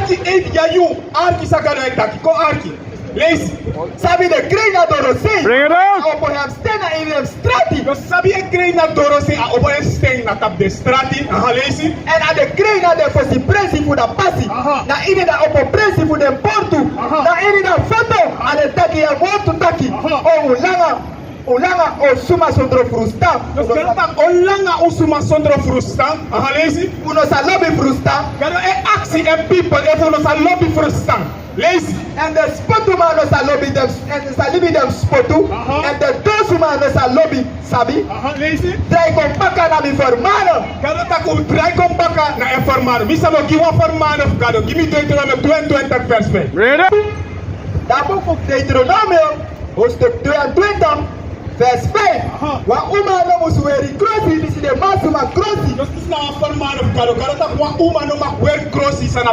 arki eet jayu arki sakano etaki ko arki. Lees. Sabi de kreina dorose. Bring it up. Opo hem stena in hem strati. No sabi e kreina dorose a obo e steen na tap de strati. Aha leesi. En a de kreina de fosi presi fu da passi. Aha. Na ini da opo presi fu de portu. Aha. Na ini da foto a de taki ya motu taki. Aha. O ulanga o suma sondro frustan. No skarata olanga usuma sondro frustan. Aha leesi. Uno sa lobby frustan. Gado e aksi e people e fono sa lobby frustan. Leesi. En de spotu ma no sa lobby dem. En sa libi dem spotu. Aha. En de dosu ma no sa lobby sabi. Aha leesi. Drai kon paka na mi formano. Gado taku try kom baka na e formano. Misa mo giwa formano gado. Give me Deuteronomy 20 verse 5. Read it. Dat boek van Deuteronomium, hoofdstuk 22, vers 5. Aha. Wa Oemang no Moesoe Krosi, Disi de Masuma Krosi. Dus is nou een formano gado. Gado tak wa uma no mak wer Krosi sana.